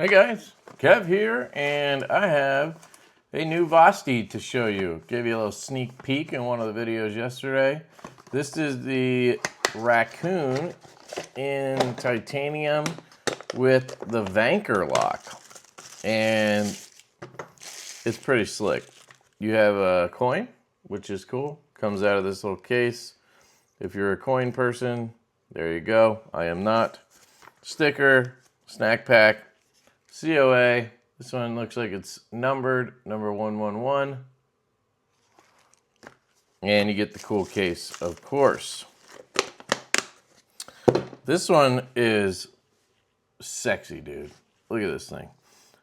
Hey guys, Kev here, and I have a new Vosteed to show you. Gave you a little sneak peek in one of the videos yesterday. This is the raccoon in titanium with the Vanker lock, and it's pretty slick. You have a coin, which is cool. Comes out of this little case. If you're a coin person, there you go. I am not. Sticker, snack pack, COA. This one looks like it's numbered, number 111. And you get the cool case, of course. This one is sexy, dude. Look at this thing.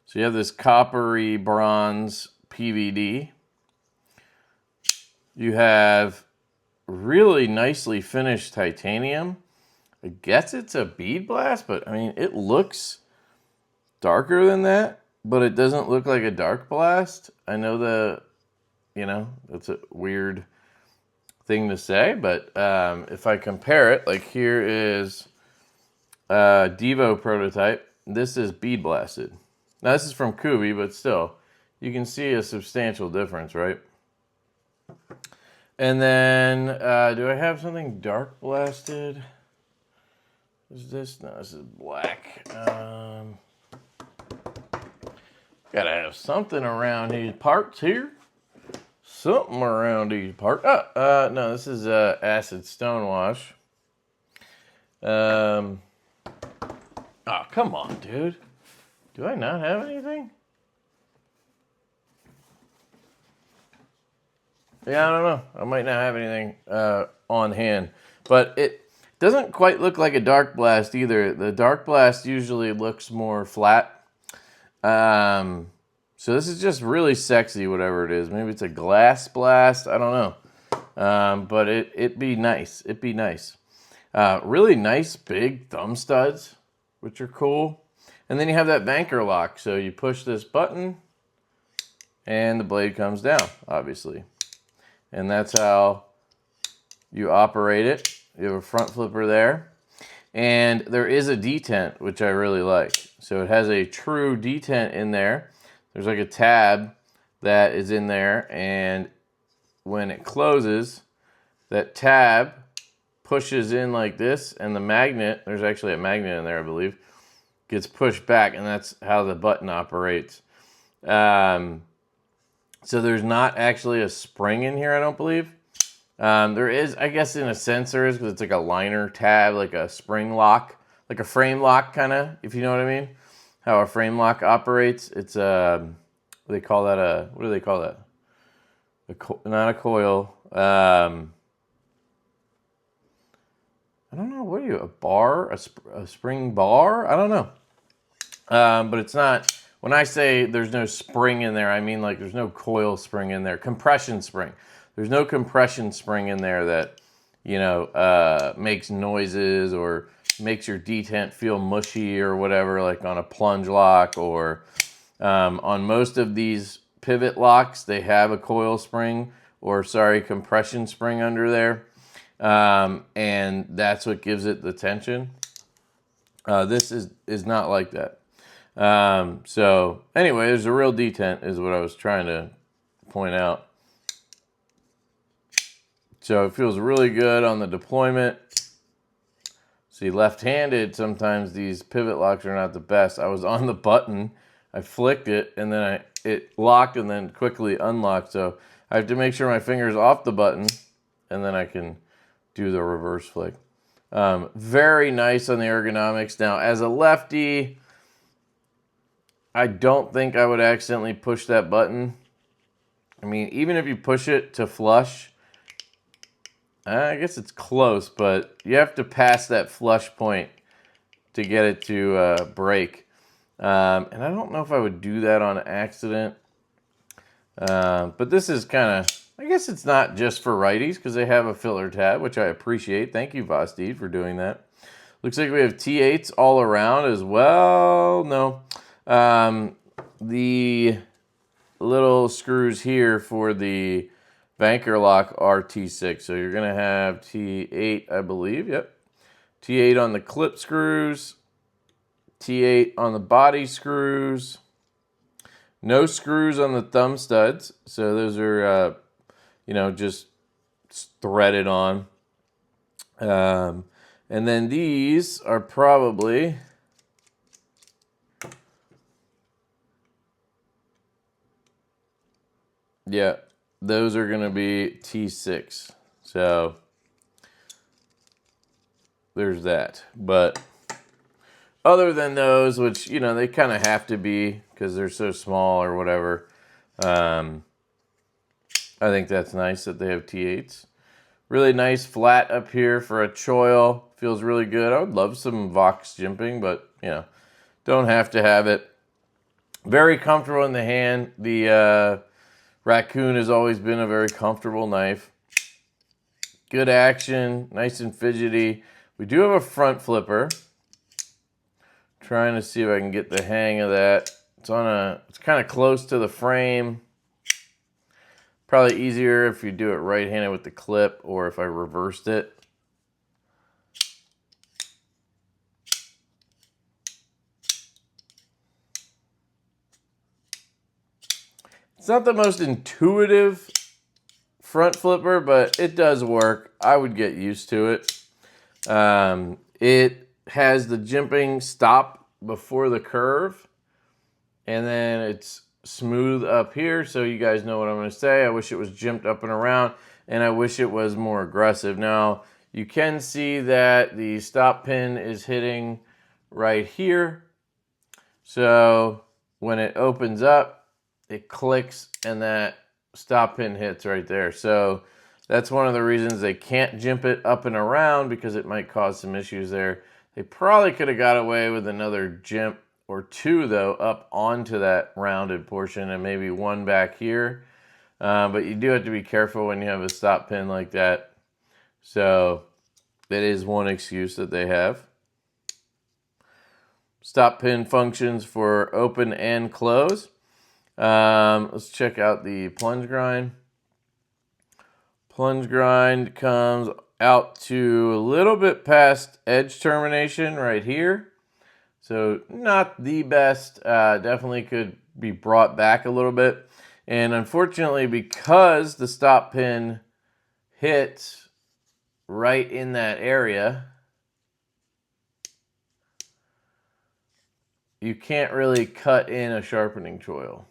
So you have this coppery bronze PVD. You have really nicely finished titanium. I guess it's a bead blast, but I mean, it looks darker than that, but it doesn't look like a dark blast. I know that's a weird thing to say, but if I compare it, like here is a Divo prototype. This is bead blasted. Now this is from Kubi, but still, you can see a substantial difference, right? And then, do I have something dark blasted? Is this? No, this is black. Gotta have something around these parts here. Something around these parts. No, this is acid stonewash. Oh, come on, dude. Do I not have anything? Yeah, I don't know. I might not have anything on hand. But it doesn't quite look like a dark blast either. The dark blast usually looks more flat. So this is just really sexy, whatever it is. Maybe it's a glass blast. I don't know. But it'd be nice. It'd be nice. Really nice big thumb studs, which are cool. And then you have that Vanker lock. So you push this button and the blade comes down, obviously. And that's how you operate it. You have a front flipper there. And there is a detent, which I really like. So it has a true detent in there. There's like a tab that is in there. And when it closes, that tab pushes in like this. And the magnet, there's actually a magnet in there, I believe, gets pushed back. And that's how the button operates. So there's not actually a spring in here, I don't believe. There is, I guess in a sense there is, because it's like a liner tab, like a spring lock, like a frame lock kind of, if you know what I mean. How a frame lock operates. It's they call that a, what do they call that? Not a coil. I don't know, what are you, a bar? A spring bar? I don't know. But it's not. When I say there's no spring in there, I mean like there's no coil spring in there. Compression spring. There's no compression spring in there that, you know, makes noises or makes your detent feel mushy or whatever, like on a plunge lock or on most of these pivot locks, they have a coil spring or, sorry, compression spring under there. And that's what gives it the tension. This is not like that. So anyway, there's a real detent is what I was trying to point out. So it feels really good on the deployment. See, left-handed, sometimes these pivot locks are not the best. I was on the button, I flicked it, and then it locked and then quickly unlocked. So I have to make sure my finger's off the button, and then I can do the reverse flick. Very nice on the ergonomics. Now, as a lefty, I don't think I would accidentally push that button. I mean, even if you push it to flush, I guess it's close, but you have to pass that flush point to get it to break. And I don't know if I would do that on accident. But this is kind of, I guess it's not just for righties because they have a filler tab, which I appreciate. Thank you, Vosteed, for doing that. Looks like we have T8s all around as well. No. The little screws here for the Vanker lock are T6. So you're going to have T8, I believe. Yep. T8 on the clip screws. T8 on the body screws. No screws on the thumb studs. So those are, you know, just threaded on. And then these are probably... Yeah, those are going to be T6. So there's that. But other than those, which, you know, they kind of have to be because they're so small or whatever, I think that's nice that they have T8s. Really nice flat up here for a choil. Feels really good. I would love some Vox jimping, but, you know, don't have to have it. Very comfortable in the hand. The Raccoon has always been a very comfortable knife. Good action, nice and fidgety. We do have a front flipper. Trying to see if I can get the hang of that. It's kind of close to the frame. Probably easier if you do it right-handed with the clip or if I reversed it. It's not the most intuitive front flipper, but it does work. I would get used to it. It has the jimping stop before the curve, and then it's smooth up here, so you guys know what I'm going to say. I wish it was jimped up and around, and I wish it was more aggressive. Now, you can see that the stop pin is hitting right here. So when it opens up, it clicks and that stop pin hits right there. So that's one of the reasons they can't jimp it up and around, because it might cause some issues there. They probably could have got away with another jimp or two, though, up onto that rounded portion and maybe one back here. But you do have to be careful when you have a stop pin like that. So that is one excuse that they have. Stop pin functions for open and close. Let's check out the plunge grind. Plunge grind comes out to a little bit past edge termination right here. So not the best, definitely could be brought back a little bit. And unfortunately, because the stop pin hits right in that area, you can't really cut in a sharpening choil.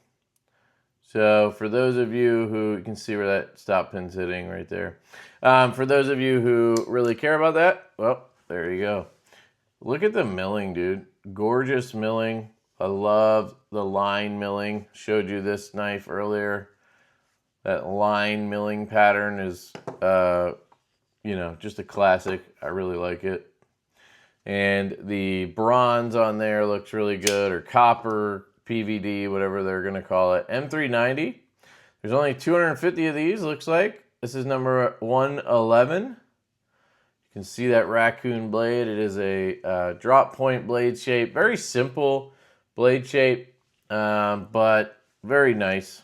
So for those of you who, you can see where that stop pin's hitting right there. For those of you who really care about that, well, there you go. Look at the milling, dude. Gorgeous milling. I love the line milling. Showed you this knife earlier. That line milling pattern is, you know, just a classic. I really like it. And the bronze on there looks really good, or copper, PVD, whatever they're going to call it. M390. There's only 250 of these, looks like. This is number 111. You can see that raccoon blade. It is a drop point blade shape. Very simple blade shape, but very nice.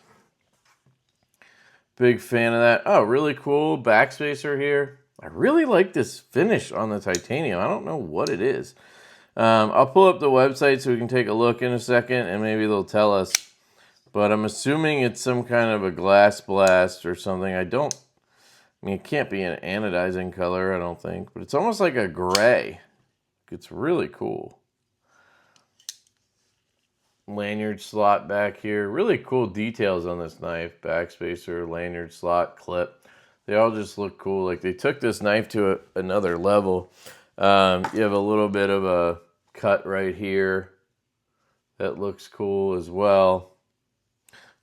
Big fan of that. Oh, really cool backspacer here. I really like this finish on the titanium. I don't know what it is. I'll pull up the website so we can take a look in a second, and maybe they'll tell us. But I'm assuming it's some kind of a glass blast or something. I mean, it can't be an anodizing color, I don't think. But it's almost like a gray. It's really cool. Lanyard slot back here. Really cool details on this knife. Backspacer, lanyard slot, clip. They all just look cool. Like they took this knife to another level. You have a little bit of a cut right here. That looks cool as well.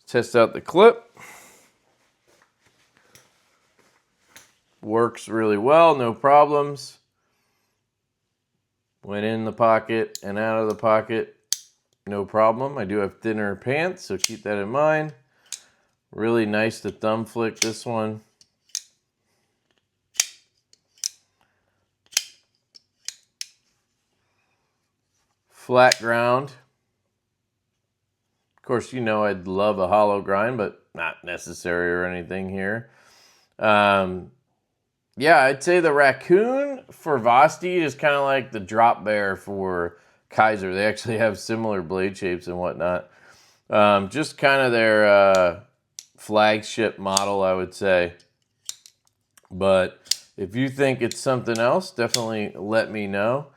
Test out the clip. Works really well, no problems. Went in the pocket and out of the pocket, no problem. I do have thinner pants, so keep that in mind. Really nice to thumb flick this one. Flat ground. Of course, you know I'd love a hollow grind, but not necessary or anything here. Yeah, I'd say the Raccoon for Vosteed is kind of like the drop bear for Kaiser. They actually have similar blade shapes and whatnot. Just kind of their flagship model, I would say. But if you think it's something else, definitely let me know.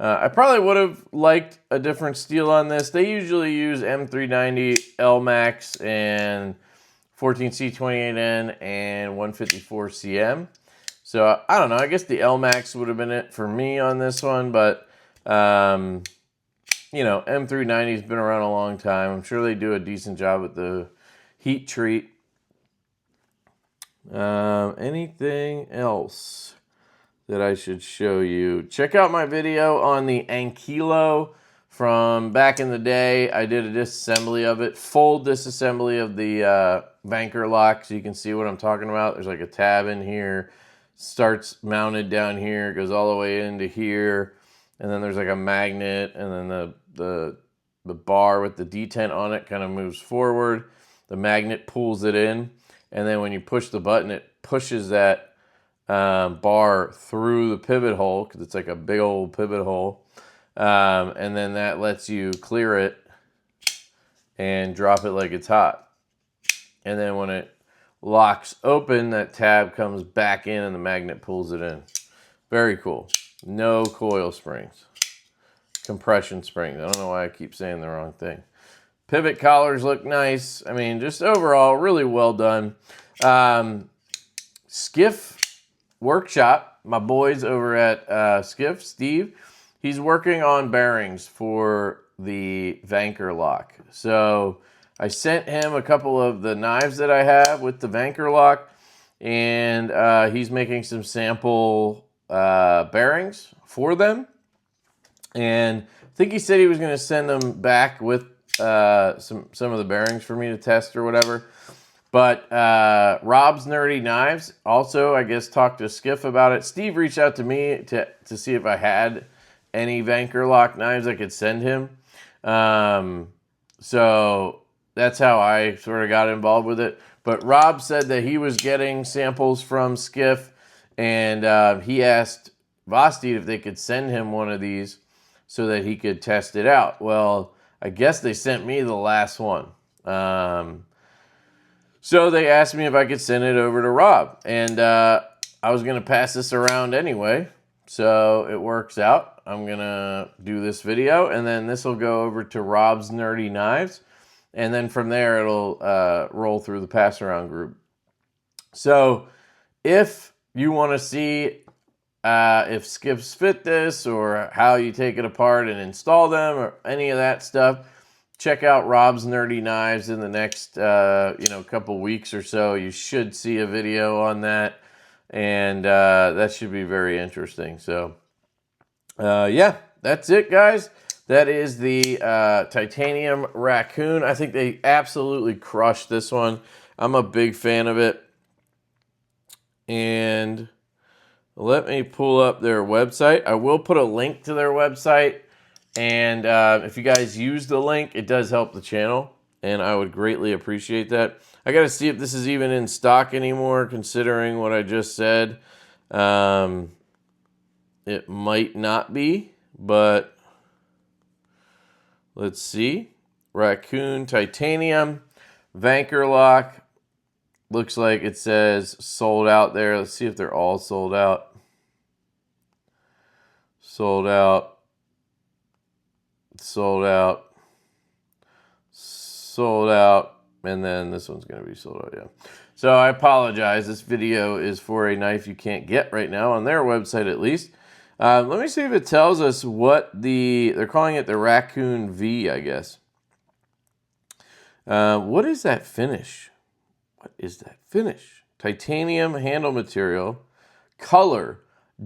I probably would have liked a different steel on this. They usually use M390 LMAX and 14C28N and 154CM. So I don't know. I guess the LMAX would have been it for me on this one. But, you know, M390's been around a long time. I'm sure they do a decent job with the heat treat. Anything else that I should show you? Check out my video on the Ankylo from back in the day. I did a disassembly of it, full disassembly of the Vanker lock, so you can see what I'm talking about. There's like a tab in here, starts mounted down here, goes all the way into here, and then there's like a magnet, and then the bar with the detent on it kind of moves forward. The magnet pulls it in, and then when you push the button, it pushes that bar through the pivot hole, because it's like a big old pivot hole. And then that lets you clear it and drop it like it's hot. And then when it locks open, that tab comes back in and the magnet pulls it in. Very cool. No coil springs. Compression springs. I don't know why I keep saying the wrong thing. Pivot collars look nice. I mean, just overall, really well done. Skiff Workshop, my boys over at Skiff, Steve, he's working on bearings for the Vanker lock. So I sent him a couple of the knives that I have with the Vanker lock, and he's making some sample bearings for them. And I think he said he was going to send them back with some of the bearings for me to test or whatever. But Rob's Nerdy Knives also, I guess, talked to Skiff about it. Steve reached out to me to see if I had any Vanker lock knives I could send him. So that's how I sort of got involved with it. But Rob said that he was getting samples from Skiff, and he asked Vosteed if they could send him one of these so that he could test it out. Well, I guess they sent me the last one. So they asked me if I could send it over to Rob. And I was going to pass this around anyway. So it works out. I'm going to do this video, and then this will go over to Rob's Nerdy Knives. And then from there, it'll roll through the pass-around group. So if you want to see if skips fit this, or how you take it apart and install them, or any of that stuff, check out Rob's Nerdy Knives in the next couple weeks or so. You should see a video on that, and that should be very interesting. So yeah, that's it, guys. That is the titanium raccoon. I think they absolutely crushed this one. I'm a big fan of it. And let me pull up their website. I will put a link to their website. And if you guys use the link, it does help the channel. And I would greatly appreciate that. I got to see if this is even in stock anymore, considering what I just said. It might not be, but let's see. Raccoon titanium, Vanker lock. Looks like it says sold out there. Let's see if they're all sold out. Sold out. Sold out. Sold out. And then this one's going to be sold out, yeah. So I apologize. This video is for a knife you can't get right now on their website, at least. Let me see if it tells us what they're calling it the Raccoon V, I guess. What is that finish? What is that finish? Titanium handle material, color,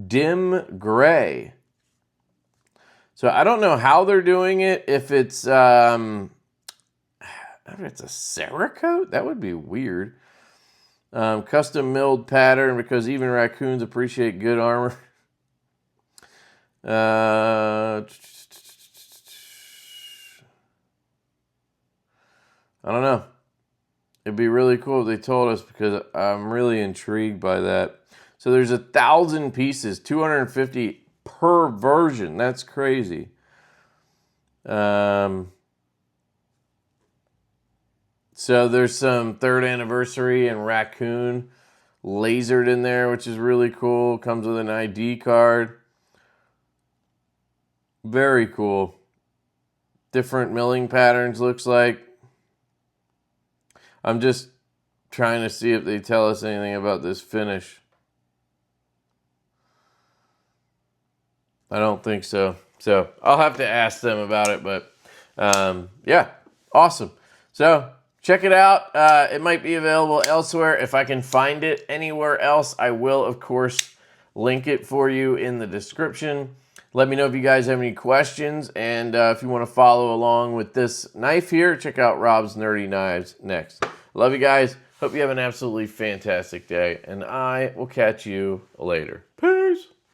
dim gray. So I don't know how they're doing it. If it's I don't know, it's a Cerakote? That would be weird. Custom milled pattern, because even raccoons appreciate good armor. I don't know. It'd be really cool if they told us, because I'm really intrigued by that. So there's 1,000 pieces, 250 per version. That's crazy. So there's some 3rd anniversary and raccoon lasered in there, which is really cool. Comes with an ID card. Very cool. Different milling patterns, looks like. I'm just trying to see if they tell us anything about this finish. I don't think so. So I'll have to ask them about it, but yeah, awesome. So check it out. It might be available elsewhere. If I can find it anywhere else, I will, of course, link it for you in the description. Let me know if you guys have any questions, and if you want to follow along with this knife here, check out Rob's Nerdy Knives next. Love you guys. Hope you have an absolutely fantastic day, and I will catch you later.